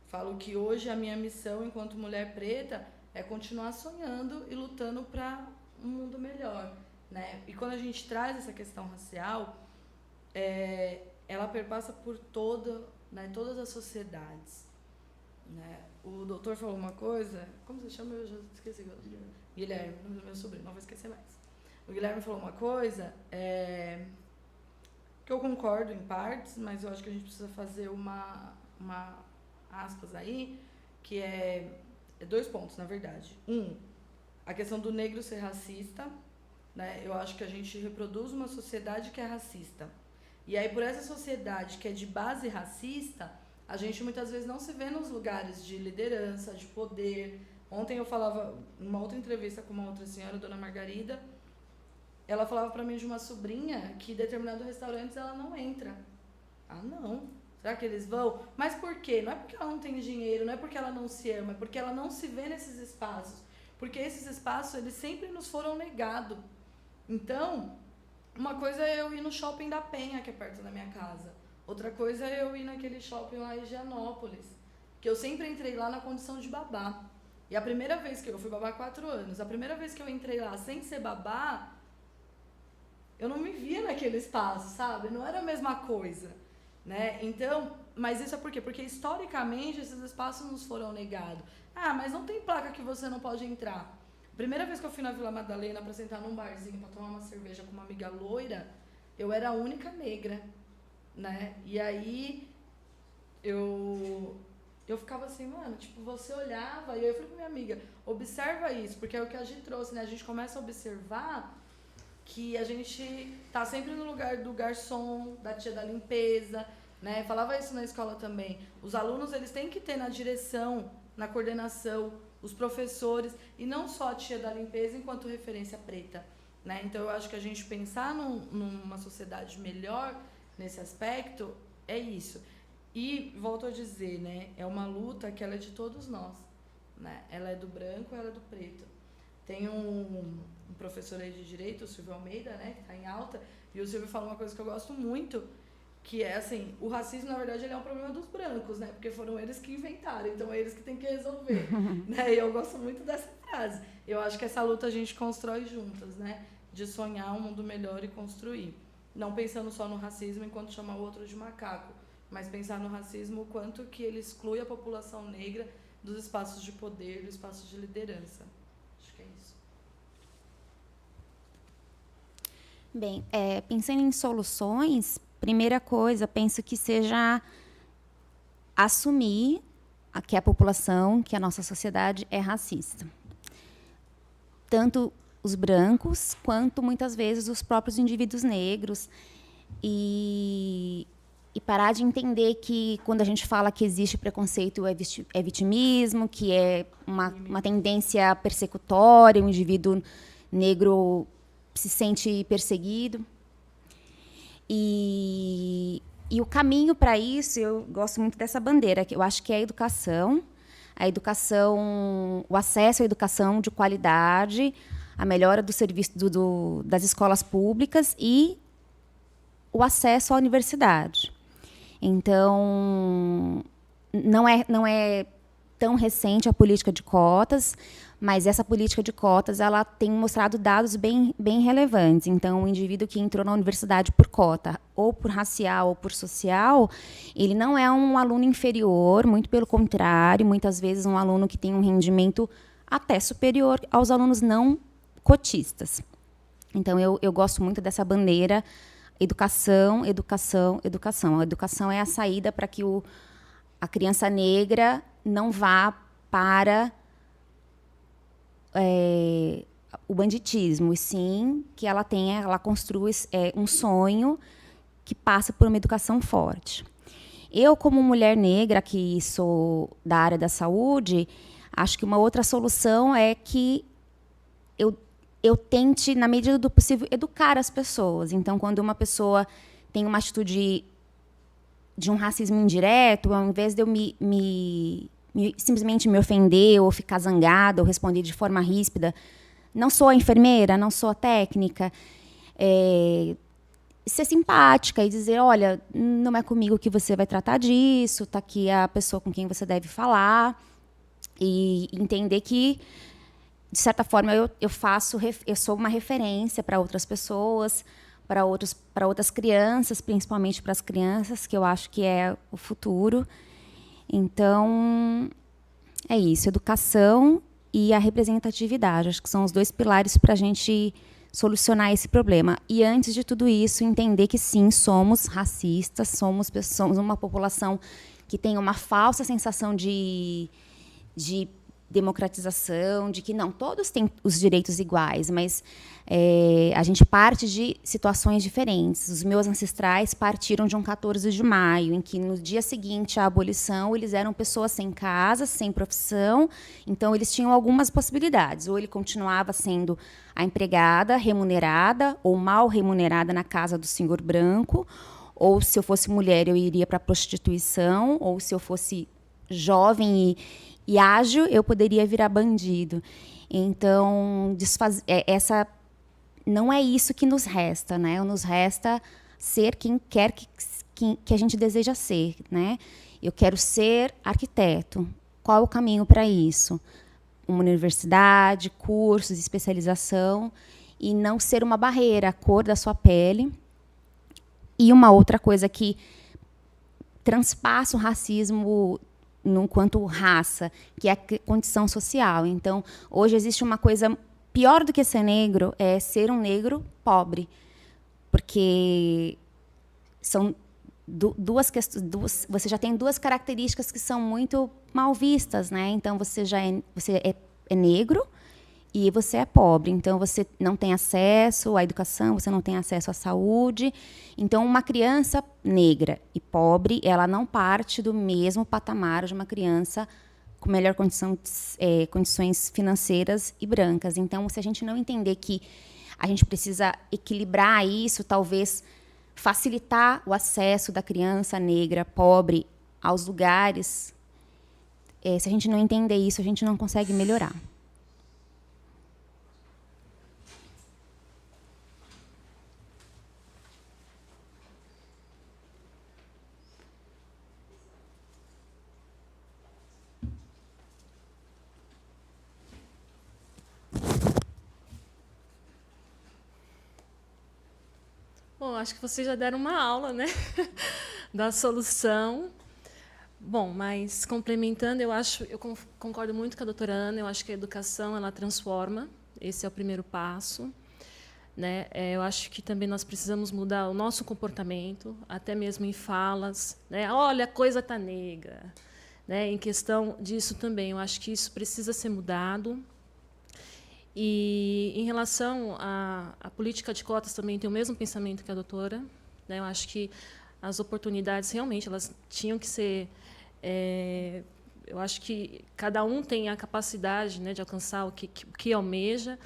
Speaker 3: Falo que hoje a minha missão enquanto mulher preta é continuar sonhando e lutando para um mundo melhor, né? E quando a gente traz essa questão racial, ela perpassa por todas as sociedades, né? O doutor falou uma coisa, como você chama? Eu já esqueci. Guilherme, meu sobrinho, não vou esquecer mais. O Guilherme falou uma coisa que eu concordo em partes, mas eu acho que a gente precisa fazer uma aspas aí, que é 2 pontos, na verdade. A questão do negro ser racista, né? Eu acho que a gente reproduz uma sociedade que é racista. E aí, por essa sociedade que é de base racista, a gente muitas vezes não se vê nos lugares de liderança, de poder. Ontem eu falava, numa outra entrevista com uma outra senhora, Dona Margarida, ela falava para mim de uma sobrinha que em determinados restaurantes ela não entra. Não. Será que eles vão? Mas por quê? Não é porque ela não tem dinheiro, não é porque ela não se ama, é porque ela não se vê nesses espaços. Porque esses espaços, eles sempre nos foram negados. Então, uma coisa é eu ir no shopping da Penha, que é perto da minha casa. Outra coisa é eu ir naquele shopping lá em Higienópolis, que eu sempre entrei lá na condição de babá. E a primeira vez que eu fui babá há 4 anos, a primeira vez que eu entrei lá sem ser babá, eu não me via naquele espaço, sabe? Não era a mesma coisa. Né? Então, mas isso é por quê? Porque historicamente esses espaços nos foram negados. Mas não tem placa que você não pode entrar. A primeira vez que eu fui na Vila Madalena para sentar num barzinho para tomar uma cerveja com uma amiga loira, eu era a única negra, né? E aí eu ficava assim, mano, tipo, você olhava, e eu falei pra minha amiga, observa isso, porque é o que a gente trouxe, né? A gente começa a observar que a gente tá sempre no lugar do garçom, da tia da limpeza, né? Falava isso na escola também. Os alunos, eles têm que ter na direção, na coordenação, os professores, e não só a tia da limpeza enquanto referência preta, né? Então, eu acho que a gente pensar numa sociedade melhor nesse aspecto é isso. E, volto a dizer, né? É uma luta que ela é de todos nós, né? Ela é do branco, ela é do preto. Tem um professor aí de Direito, o Silvio Almeida, né? Que está em alta, e o Silvio fala uma coisa que eu gosto muito, que é assim, o racismo, na verdade, ele é um problema dos brancos, né? Porque foram eles que inventaram, então é eles que têm que resolver, né? E eu gosto muito dessa frase. Eu acho que essa luta a gente constrói juntas, né? De sonhar um mundo melhor e construir. Não pensando só no racismo enquanto chamar o outro de macaco, mas pensar no racismo o quanto que ele exclui a população negra dos espaços de poder, dos espaços de liderança. Acho que é isso.
Speaker 4: Bem, pensando em soluções, primeira coisa, penso que seja assumir que a população, que a nossa sociedade é racista. Tanto os brancos, quanto muitas vezes os próprios indivíduos negros. E parar de entender que quando a gente fala que existe preconceito é vitimismo, que é uma tendência persecutória, o indivíduo negro se sente perseguido. E o caminho para isso, eu gosto muito dessa bandeira, que eu acho que é a educação, o acesso à educação de qualidade, a melhora do serviço das escolas públicas e o acesso à universidade. Então, não é tão recente a política de cotas, mas essa política de cotas ela tem mostrado dados bem relevantes. Então, o indivíduo que entrou na universidade por cota, ou por racial ou por social, ele não é um aluno inferior, muito pelo contrário, muitas vezes um aluno que tem um rendimento até superior aos alunos não cotistas. Então, eu gosto muito dessa bandeira. Educação, educação, educação. A educação é a saída para que a criança negra não vá para o banditismo, e sim que ela construa um sonho que passa por uma educação forte. Eu, como mulher negra, que sou da área da saúde, acho que uma outra solução é que eu tente, na medida do possível, educar as pessoas. Então, quando uma pessoa tem uma atitude de um racismo indireto, ao invés de eu simplesmente me ofender ou ficar zangada ou responder de forma ríspida, não sou a enfermeira, não sou a técnica, ser simpática e dizer, olha, não é comigo que você vai tratar disso, está aqui a pessoa com quem você deve falar, e entender que, de certa forma, eu sou uma referência para outras pessoas, para outras crianças, principalmente para as crianças, que eu acho que é o futuro. Então, é isso, educação e a representatividade. Acho que são os 2 pilares para a gente solucionar esse problema. E, antes de tudo isso, entender que, sim, somos racistas, somos uma população que tem uma falsa sensação de democratização, de que não, todos têm os direitos iguais, mas a gente parte de situações diferentes. Os meus ancestrais partiram de um 14 de maio, em que, no dia seguinte à abolição, eles eram pessoas sem casa, sem profissão, então eles tinham algumas possibilidades. Ou ele continuava sendo a empregada remunerada ou mal remunerada na casa do senhor branco, ou, se eu fosse mulher, eu iria para a prostituição, ou, se eu fosse jovem e ágil, eu poderia virar bandido. Então, essa não é isso que nos resta, né? Nos resta ser quem quer que a gente deseja ser, né? Eu quero ser arquiteto. Qual é o caminho para isso? Uma universidade, cursos, especialização, e não ser uma barreira, a cor da sua pele. E uma outra coisa que transpassa o racismo quanto raça, que é a condição social. Então, hoje existe uma coisa pior do que ser negro, é ser um negro pobre, porque são duas questões, você já tem duas características que são muito mal vistas, né? Então, você é negro e você é pobre, então você não tem acesso à educação, você não tem acesso à saúde. Então, uma criança negra e pobre, ela não parte do mesmo patamar de uma criança com melhor condições financeiras e brancas. Então, se a gente não entender que a gente precisa equilibrar isso, talvez facilitar o acesso da criança negra, pobre, aos lugares, se a gente não entender isso, a gente não consegue melhorar.
Speaker 5: Bom, acho que vocês já deram uma aula, né, da solução. Bom, mas complementando, eu concordo muito com a doutora Ana, eu acho que a educação, ela transforma, esse é o primeiro passo. Né? Eu acho que também nós precisamos mudar o nosso comportamento, até mesmo em falas. Né? Olha, a coisa está negra. Né? Em questão disso também, eu acho que isso precisa ser mudado. E, em relação à política de cotas, também tenho o mesmo pensamento que a doutora. Né? Eu acho que as oportunidades, realmente, elas tinham que ser... eu acho que cada um tem a capacidade, né, de alcançar o que almeja,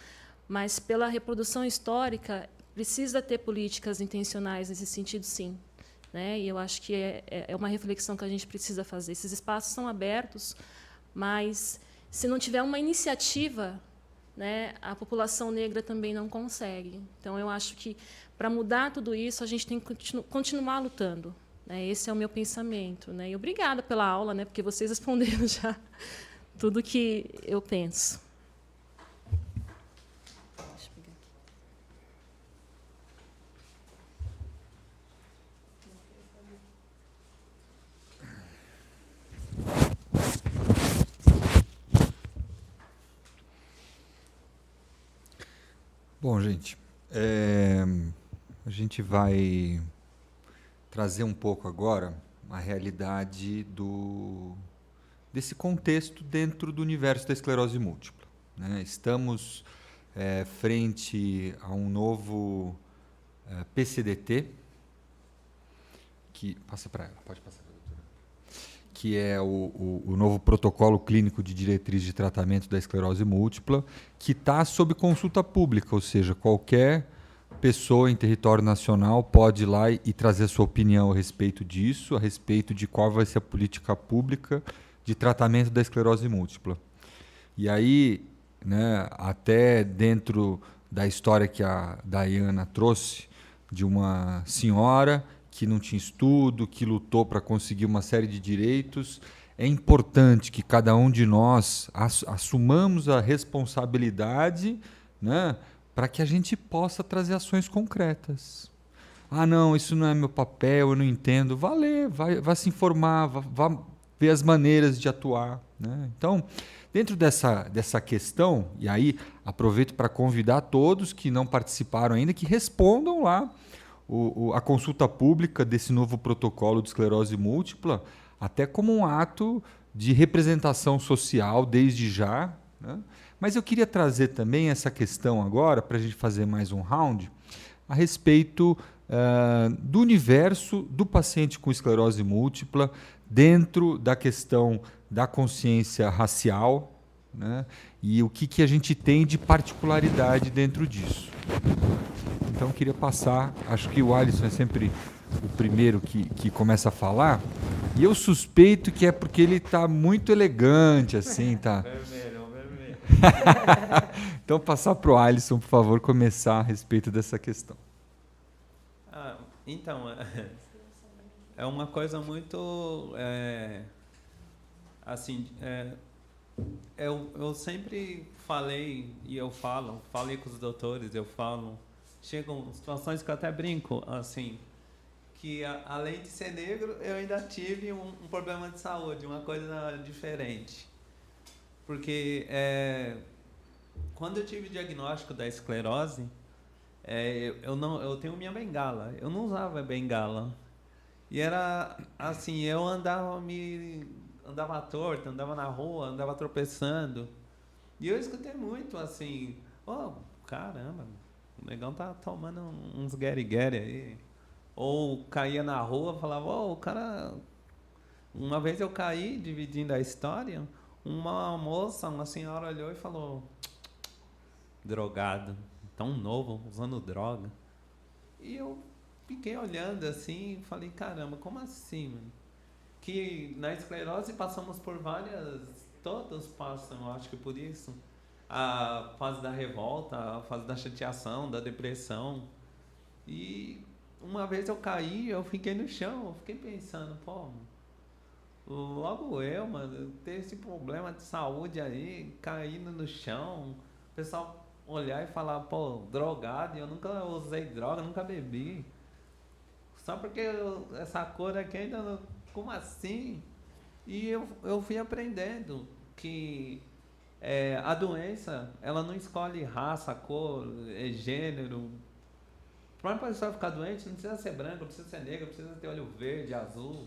Speaker 5: mas, pela reprodução histórica, precisa ter políticas intencionais nesse sentido, sim. Né? E eu acho que é uma reflexão que a gente precisa fazer. Esses espaços são abertos, mas, se não tiver uma iniciativa, né, a população negra também não consegue. Então, eu acho que, para mudar tudo isso, a gente tem que continuar lutando. Né? Esse é o meu pensamento. Né? E obrigada pela aula, né, porque vocês responderam já tudo que eu penso.
Speaker 1: Bom, gente, a gente vai trazer um pouco agora a realidade desse contexto dentro do universo da esclerose múltipla. Né? Estamos frente a um novo PCDT, que passa para ela, pode passar para a doutora, que é o novo protocolo clínico de diretriz de tratamento da esclerose múltipla, que está sob consulta pública, ou seja, qualquer pessoa em território nacional pode ir lá e trazer sua opinião a respeito disso, a respeito de qual vai ser a política pública de tratamento da esclerose múltipla. E aí, né, até dentro da história que a Dayana trouxe, de uma senhora que não tinha estudo, que lutou para conseguir uma série de direitos, é importante que cada um de nós assumamos a responsabilidade, né, para que a gente possa trazer ações concretas. Ah, não, isso não é meu papel, eu não entendo. Vá ler, vá se informar, vá ver as maneiras de atuar. Né? Então, dentro dessa questão, e aí aproveito para convidar todos que não participaram ainda, que respondam lá a consulta pública desse novo protocolo de esclerose múltipla, até como um ato de representação social desde já. Né? Mas eu queria trazer também essa questão agora, para a gente fazer mais um round, a respeito do universo do paciente com esclerose múltipla dentro da questão da consciência racial, né? E o que a gente tem de particularidade dentro disso. Então, eu queria passar, acho que o Alisson é sempre o primeiro que começa a falar, e eu suspeito que é porque ele está muito elegante, assim, tá? Vermelho. Então, passar para o Alisson, por favor, começar a respeito dessa questão.
Speaker 2: Então, é uma coisa muito... assim, eu sempre falei, e falei com os doutores, chegam situações que eu até brinco, assim, que além de ser negro, eu ainda tive um problema de saúde, uma coisa diferente. Porque quando eu tive o diagnóstico da esclerose, eu tenho minha bengala. Eu não usava bengala. E era assim, eu andava torto, andava na rua, andava tropeçando. E eu escutei muito assim, caramba, o negão tá tomando uns gueri-gueri aí. Ou caía na rua, falava, o cara... Uma vez eu caí, dividindo a história, uma senhora olhou e falou, drogado, tão novo, usando droga. E eu fiquei olhando assim, falei, caramba, como assim, mano? Que na esclerose passamos por todos passam, eu acho que por isso. A fase da revolta, a fase da chateação, da depressão. E uma vez eu caí, eu fiquei no chão, eu fiquei pensando, logo eu, mano, ter esse problema de saúde aí, caindo no chão, o pessoal olhar e falar, drogado, eu nunca usei droga, nunca bebi. Só porque essa cor aqui ainda não, como assim? E eu fui aprendendo que a doença, ela não escolhe raça, cor, gênero. Para uma pessoa ficar doente, não precisa ser branca, não precisa ser negra, não precisa ter olho verde, azul.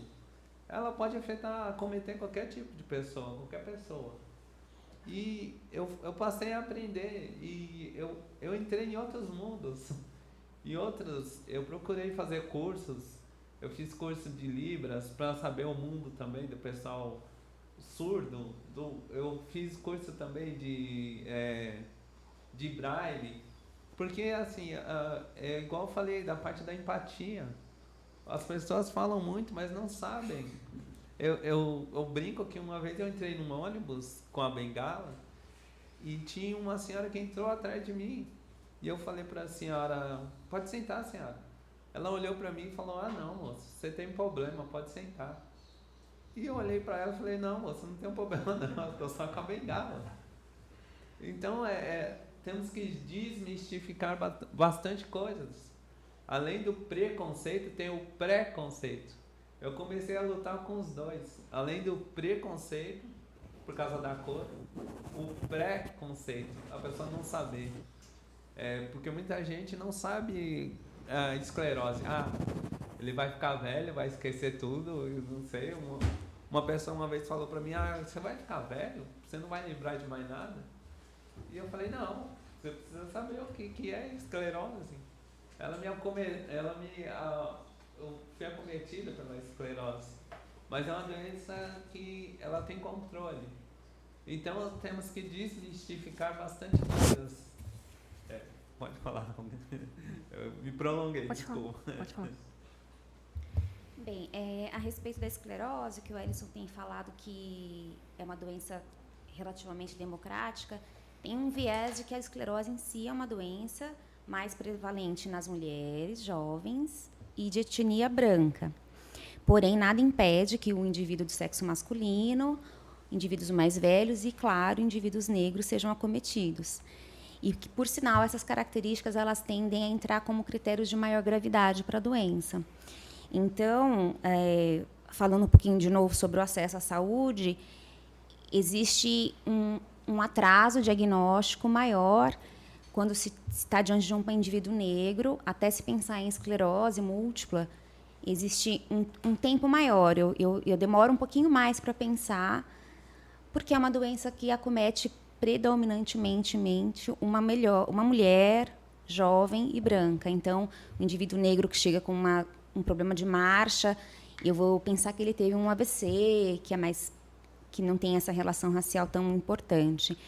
Speaker 2: Ela pode acometer qualquer tipo de pessoa, qualquer pessoa. E eu passei a aprender, e eu entrei em outros mundos. E outros, eu procurei fazer cursos. Eu fiz curso de Libras para saber o mundo também do pessoal surdo. Eu fiz curso também de Braille. Porque, assim, igual eu falei, da parte da empatia. As pessoas falam muito, mas não sabem. Eu brinco que uma vez eu entrei num ônibus com a bengala e tinha uma senhora que entrou atrás de mim. E eu falei para a senhora, pode sentar, senhora. Ela olhou para mim e falou, não, moça, você tem problema, pode sentar. E eu olhei para ela e falei, não, moça, não tem problema não, eu estou só com a bengala. Então, temos que desmistificar bastante coisas. Além do preconceito, tem o preconceito. Eu comecei a lutar com os dois. Além do preconceito, por causa da cor, o preconceito, a pessoa não saber. Porque muita gente não sabe esclerose. Ele vai ficar velho, vai esquecer tudo, eu não sei. Uma pessoa uma vez falou pra mim, você vai ficar velho? Você não vai lembrar de mais nada? E eu falei, não, você precisa saber o que é esclerose. Eu fui acometida pela esclerose, mas é uma doença que ela tem controle. Então temos que desmistificar bastante coisas. Pode falar. Eu me prolonguei, desculpa.
Speaker 5: Pode falar.
Speaker 4: Bem, a respeito da esclerose, que o Ellison tem falado que é uma doença relativamente democrática, tem um viés de que a esclerose em si é uma doença mais prevalente nas mulheres jovens e de etnia branca. Porém, nada impede que o indivíduo do sexo masculino, indivíduos mais velhos e, claro, indivíduos negros sejam acometidos. E que, por sinal, essas características elas tendem a entrar como critérios de maior gravidade para a doença. Então, falando um pouquinho de novo sobre o acesso à saúde, existe um atraso diagnóstico maior quando se está diante de um indivíduo negro, até se pensar em esclerose múltipla, existe um tempo maior. Eu demoro um pouquinho mais para pensar, porque é uma doença que acomete predominantemente uma mulher jovem e branca. Então, o indivíduo negro que chega com um problema de marcha, eu vou pensar que ele teve um AVC, que não tem essa relação racial tão importante.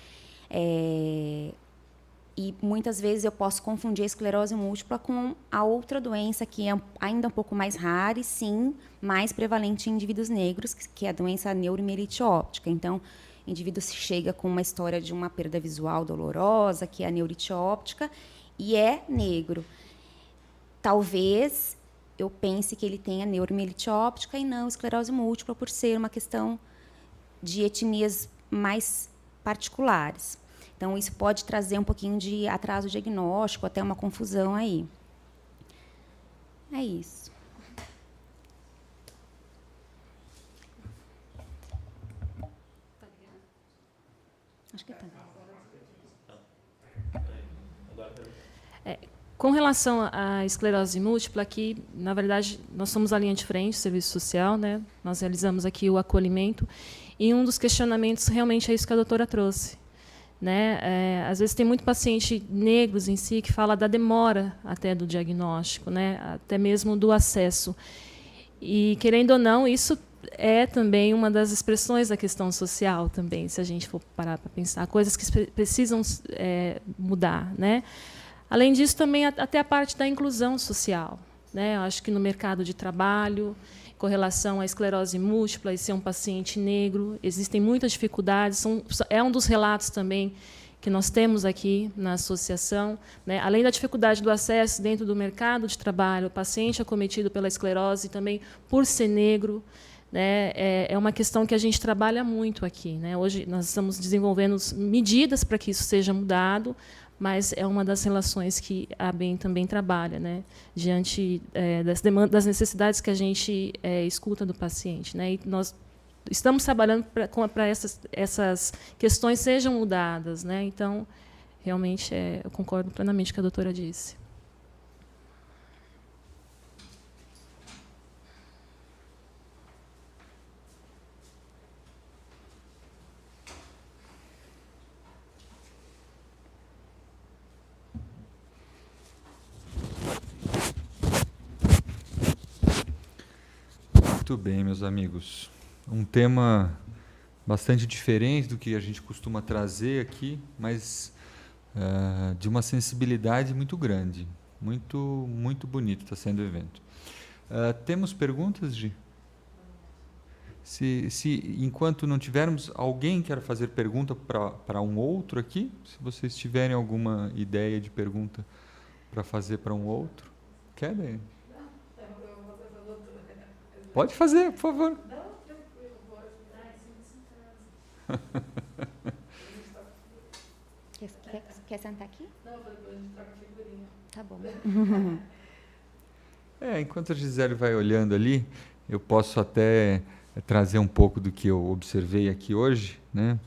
Speaker 4: E muitas vezes eu posso confundir a esclerose múltipla com a outra doença que é ainda um pouco mais rara e, sim, mais prevalente em indivíduos negros, que é a doença neuromielite óptica. Então, o indivíduo chega com uma história de uma perda visual dolorosa, que é a neurite óptica, e é negro. Talvez eu pense que ele tenha neuromielite óptica e não esclerose múltipla, por ser uma questão de etnias mais particulares. Então, isso pode trazer um pouquinho de atraso diagnóstico, até uma confusão aí. É isso. Acho que tá.
Speaker 5: Com relação à esclerose múltipla, aqui, na verdade, nós somos a linha de frente, serviço social, né? Nós realizamos aqui o acolhimento, e um dos questionamentos realmente é isso que a doutora trouxe, né? Às vezes tem muito paciente negros em si que fala da demora até do diagnóstico, né? Até mesmo do acesso. E, querendo ou não, isso é também uma das expressões da questão social também, se a gente for parar para pensar, coisas que precisam mudar, né? Além disso, também até a parte da inclusão social, né? Eu acho que no mercado de trabalho, com relação à esclerose múltipla e ser um paciente negro, existem muitas dificuldades. É um dos relatos também que nós temos aqui na associação, né? Além da dificuldade do acesso dentro do mercado de trabalho, o paciente acometido pela esclerose também por ser negro, né? É uma questão que a gente trabalha muito aqui, né? Hoje nós estamos desenvolvendo medidas para que isso seja mudado, mas é uma das relações que a ABEM também trabalha, né, diante das demandas, das necessidades que a gente escuta do paciente, né, e nós estamos trabalhando para essas questões sejam mudadas, né, então realmente eu concordo plenamente com o que a doutora disse.
Speaker 1: Muito bem, meus amigos. Um tema bastante diferente do que a gente costuma trazer aqui, mas de uma sensibilidade muito grande. Muito, muito bonito está sendo o evento. Temos perguntas, Gi? Se enquanto não tivermos, alguém quer fazer pergunta para um outro aqui? Se vocês tiverem alguma ideia de pergunta para fazer para um outro. Querem? Pode fazer, por favor.
Speaker 4: Quer sentar aqui?
Speaker 3: Não, a gente troca figurinha.
Speaker 4: Tá bom.
Speaker 1: Enquanto a Gisele vai olhando ali, eu posso até trazer um pouco do que eu observei aqui hoje, né?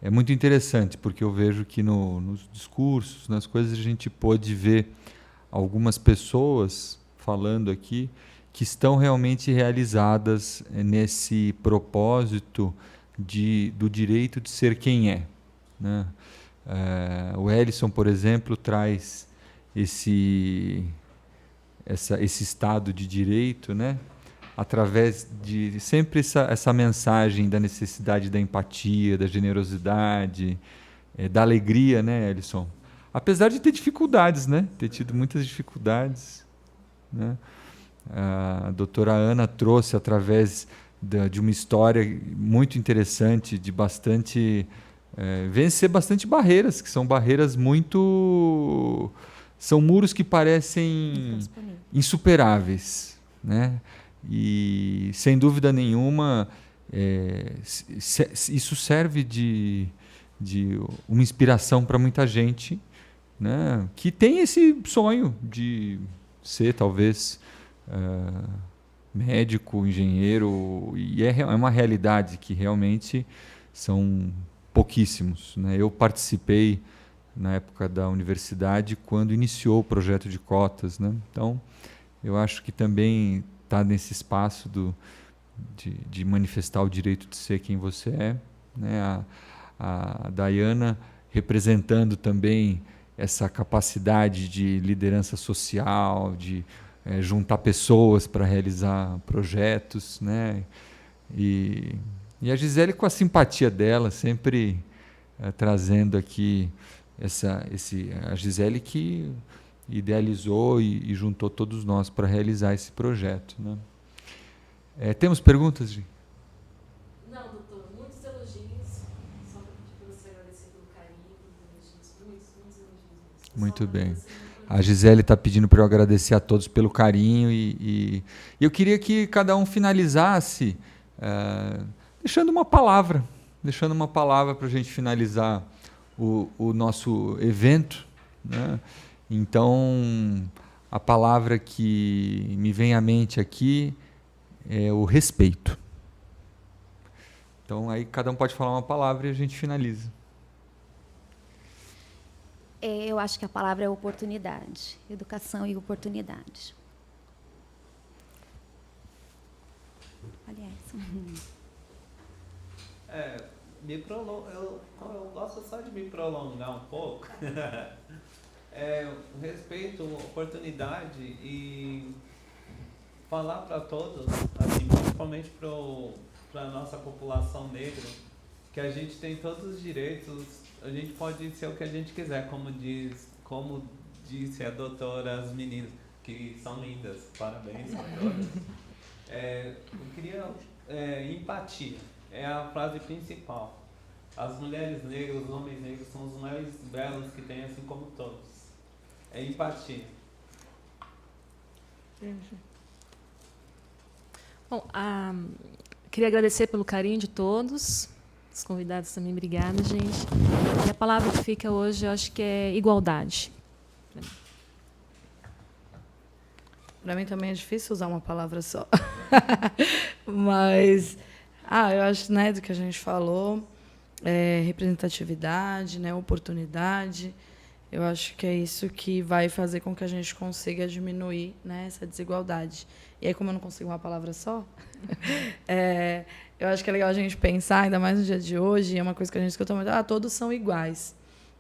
Speaker 1: É muito interessante, porque eu vejo que nos discursos, nas coisas, a gente pôde ver algumas pessoas falando aqui que estão realmente realizadas nesse propósito do direito de ser quem é, né? O Ellison, por exemplo, traz esse estado de direito, né? Através de sempre essa mensagem da necessidade da empatia, da generosidade, da alegria, né, Ellison? Apesar de ter dificuldades, né? Ter tido muitas dificuldades, né? A doutora Ana trouxe, através de uma história muito interessante, de bastante vencer bastante barreiras, que são barreiras muito... São muros que parecem insuperáveis, né? E, sem dúvida nenhuma, isso serve de uma inspiração para muita gente, né? Que tem esse sonho de ser, talvez, médico, engenheiro, e é uma realidade que realmente são pouquíssimos, né? Eu participei na época da universidade quando iniciou o projeto de cotas, né? Então, eu acho que também está nesse espaço de manifestar o direito de ser quem você é, né? A Dayana representando também essa capacidade de liderança social, de juntar pessoas para realizar projetos, né? E a Gisele, com a simpatia dela, sempre trazendo aqui a Gisele que idealizou e juntou todos nós para realizar esse projeto, né? Temos perguntas, Gi?
Speaker 5: Não, doutor, muitos elogios. Só para pedir para você agradecer pelo carinho, pelos elogios, muitos elogios.
Speaker 1: Muito bem. A Gisele está pedindo para eu agradecer a todos pelo carinho e eu queria que cada um finalizasse deixando uma palavra para a gente finalizar o nosso evento, né? Então, a palavra que me vem à mente aqui é o respeito. Então, aí cada um pode falar uma palavra e a gente finaliza.
Speaker 4: Eu acho que a palavra é oportunidade. Educação e oportunidade. Aliás.
Speaker 2: Eu gosto só de me prolongar um pouco. Respeito, oportunidade e falar para todos, assim, principalmente para a nossa população negra, que a gente tem todos os direitos, a gente pode ser o que a gente quiser, como disse a doutora, as meninas, que são lindas, parabéns a todas. Eu queria empatia, é a frase principal. As mulheres negras, os homens negros são os mais belos que tem, assim como todos. É empatia.
Speaker 5: Bom, queria agradecer pelo carinho de todos, os convidados também, obrigada, gente. E a palavra que fica hoje, eu acho que é igualdade.
Speaker 3: Para mim também é difícil usar uma palavra só. Mas, eu acho, né, do que a gente falou, representatividade, né, oportunidade. Eu acho que é isso que vai fazer com que a gente consiga diminuir, né, essa desigualdade. E aí, como eu não consigo uma palavra só, eu acho que é legal a gente pensar, ainda mais no dia de hoje, é uma coisa que a gente escuta muito, todos são iguais.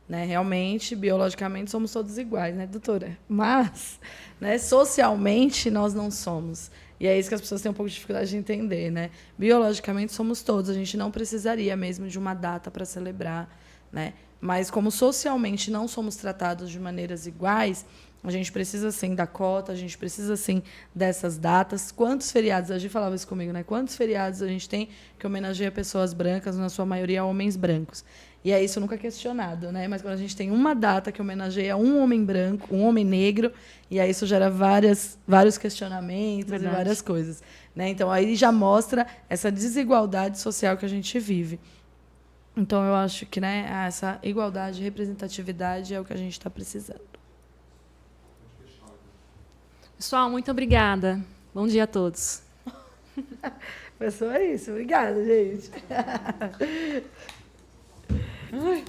Speaker 3: Né? Realmente, biologicamente, somos todos iguais, né, doutora? Mas, né, socialmente, nós não somos. E é isso que as pessoas têm um pouco de dificuldade de entender. Né? Biologicamente, somos todos. A gente não precisaria mesmo de uma data para celebrar. Né? Mas, como socialmente não somos tratados de maneiras iguais, a gente precisa, sim, da cota, a gente precisa, sim, dessas datas. Quantos feriados, a gente falava isso comigo, né? Quantos feriados a gente tem que homenageia pessoas brancas, na sua maioria homens brancos? E é isso nunca questionado, né? Mas quando a gente tem uma data que homenageia um homem branco, um homem negro, e aí isso gera vários questionamentos. Verdade. E várias coisas. Né? Então, aí já mostra essa desigualdade social que a gente vive. Então, eu acho que, né, essa igualdade, representatividade é o que a gente está precisando.
Speaker 5: Pessoal, muito obrigada. Bom dia a todos.
Speaker 3: Pessoal, é isso. Obrigada, gente. Ai.